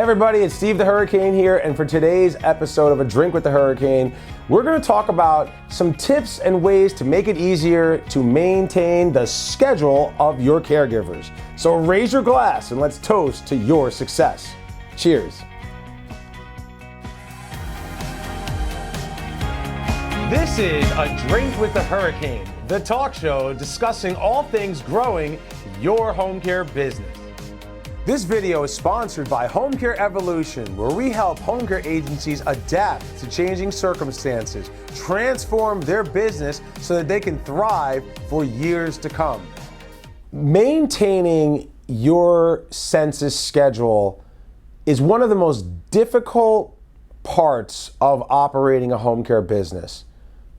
everybody, it's Steve the Hurricane here, and for today's episode of A Drink with the Hurricane, we're going to talk about some tips and ways to make it easier to maintain the schedule of your caregivers. So raise your glass and let's toast to your success. Cheers. This is A Drink with the Hurricane, the talk show discussing all things growing your home care business. This video is sponsored by Home Care Evolution, where we help home care agencies adapt to changing circumstances, transform their business so that they can thrive for years to come. Maintaining your census schedule is one of the most difficult parts of operating a home care business.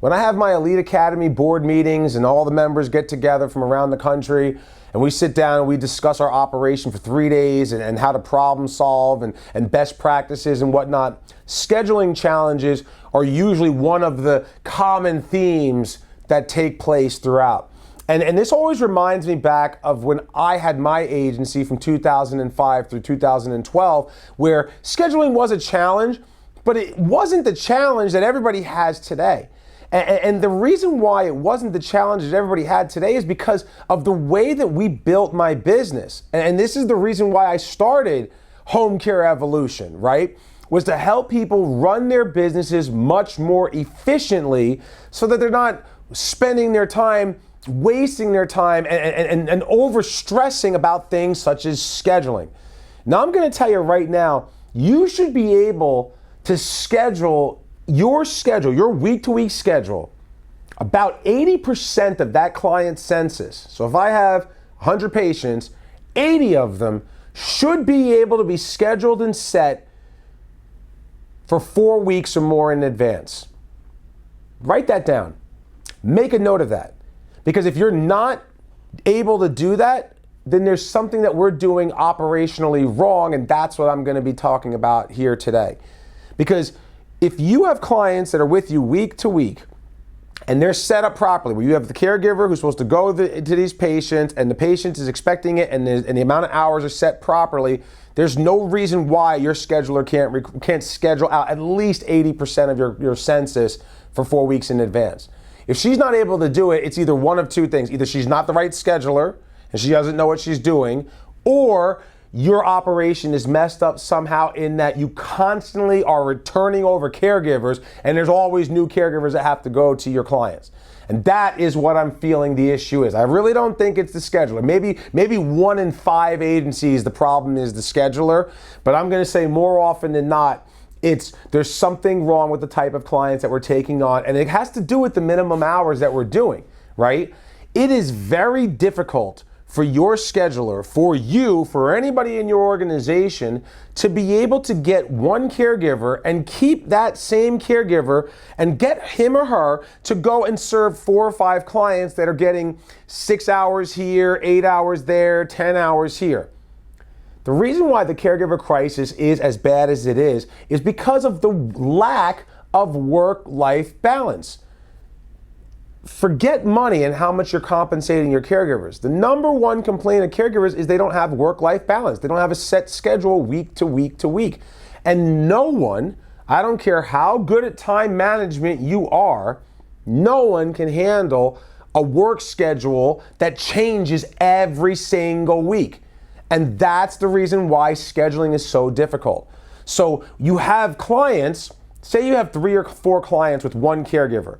When I have my Elite Academy board meetings and all the members get together from around the country and we sit down and we discuss our operation for 3 days and how to problem solve and best practices and whatnot, scheduling challenges are usually one of the common themes that take place throughout. And this always reminds me back of when I had my agency from 2005 through 2012, where scheduling was a challenge, but it wasn't the challenge that everybody has today. And the reason why it wasn't the challenge that everybody had today is because of the way that we built my business. And this is the reason why I started Home Care Evolution, right? Was to help people run their businesses much more efficiently so that they're not spending their time, wasting their time and overstressing about things such as scheduling. Now, I'm going to tell you right now, you should be able to schedule your week-to-week schedule, about 80% of that client's census. So if I have 100 patients, 80 of them should be able to be scheduled and set for 4 weeks or more in advance. Write that down. Make a note of that. Because if you're not able to do that, then there's something that we're doing operationally wrong, and that's what I'm going to be talking about here today. Because if you have clients that are with you week to week and they're set up properly, where you have the caregiver who's supposed to go to these patients and the patient is expecting it and the amount of hours are set properly, there's no reason why your scheduler can't schedule out at least 80% of your census for 4 weeks in advance. If she's not able to do it, it's either one of two things. Either she's not the right scheduler and she doesn't know what she's doing, or your operation is messed up somehow in that you constantly are returning over caregivers and there's always new caregivers that have to go to your clients. And that is what I'm feeling the issue is. I really don't think it's the scheduler. Maybe 1 in 5 agencies, the problem is the scheduler, but I'm gonna say more often than not, there's something wrong with the type of clients that we're taking on, and it has to do with the minimum hours that we're doing, right? It is very difficult for your scheduler, for you, for anybody in your organization to be able to get one caregiver and keep that same caregiver and get him or her to go and serve 4 or 5 clients that are getting 6 hours here, 8 hours there, 10 hours here. The reason why the caregiver crisis is as bad as it is because of the lack of work-life balance. Forget money and how much you're compensating your caregivers. The number one complaint of caregivers is they don't have work-life balance. They don't have a set schedule week to week to week. And no one, I don't care how good at time management you are, no one can handle a work schedule that changes every single week. And that's the reason why scheduling is so difficult. So you have clients, say you have 3 or 4 clients with one caregiver,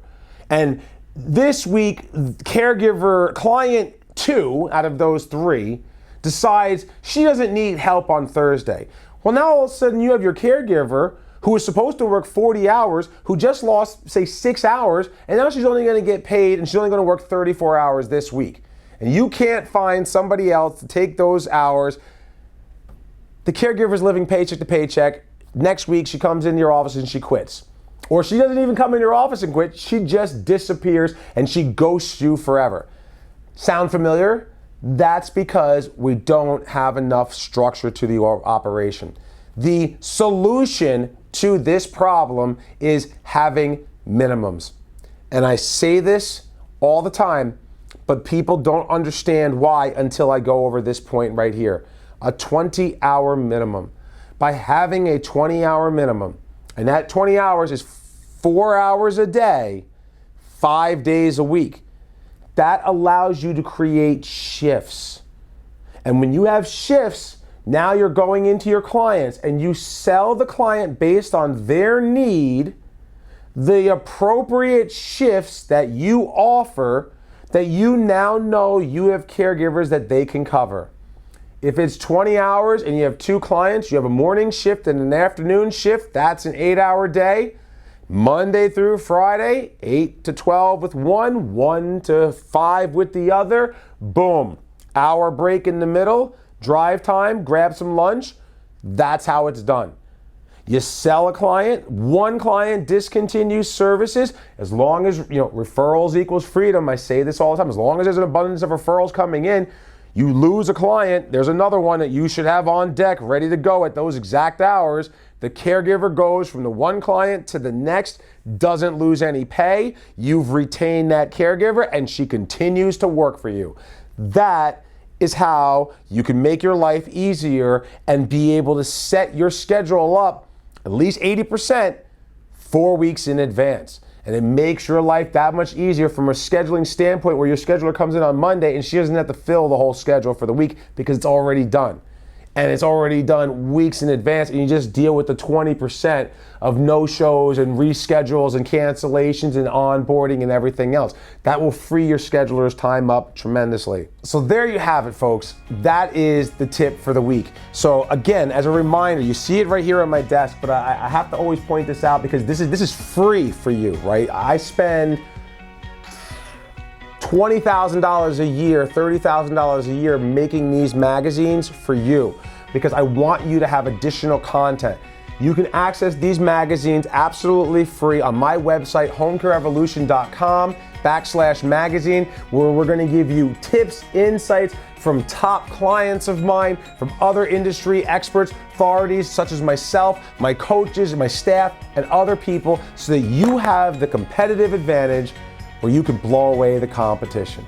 and this week, client 2 out of those 3 decides she doesn't need help on Thursday. Well, now all of a sudden you have your caregiver who was supposed to work 40 hours, who just lost, say, 6 hours, and now she's only going to get paid and she's only going to work 34 hours this week. And you can't find somebody else to take those hours. The caregiver's living paycheck to paycheck. Next week, she comes into your office and she quits. Or she doesn't even come in your office and quit. She just disappears and she ghosts you forever. Sound familiar? That's because we don't have enough structure to the operation. The solution to this problem is having minimums. And I say this all the time, but people don't understand why until I go over this point right here. A 20-hour minimum. by having a 20-hour minimum. And that 20 hours is 4 hours a day, 5 days a week. That allows you to create shifts. And when you have shifts, now you're going into your clients and you sell the client based on their need, the appropriate shifts that you offer that you now know you have caregivers that they can cover. If it's 20 hours and you have 2 clients, you have a morning shift and an afternoon shift, that's an 8-hour day. Monday through Friday, 8 to 12 with one, 1 to 5 with the other. Boom. Hour break in the middle, drive time, grab some lunch. That's how it's done. You sell a client, one client discontinues services. As long as, referrals equals freedom. I say this all the time. As long as there's an abundance of referrals coming in, you lose a client, there's another one that you should have on deck, ready to go at those exact hours. The caregiver goes from the one client to the next, doesn't lose any pay. You've retained that caregiver and she continues to work for you. That is how you can make your life easier and be able to set your schedule up at least 80% 4 weeks in advance. And it makes your life that much easier from a scheduling standpoint where your scheduler comes in on Monday and she doesn't have to fill the whole schedule for the week because it's already done. And it's already done weeks in advance, and you just deal with the 20% of no-shows and reschedules and cancellations and onboarding and everything else. That will free your scheduler's time up tremendously. So there you have it, folks. That is the tip for the week. So again, as a reminder, you see it right here on my desk, but I have to always point this out because this is free for you, right? I spend $20,000 a year, $30,000 a year making these magazines for you because I want you to have additional content. You can access these magazines absolutely free on my website, homecareevolution.com/magazine, where we're gonna give you tips, insights from top clients of mine, from other industry experts, authorities such as myself, my coaches, my staff, and other people so that you have the competitive advantage where you can blow away the competition.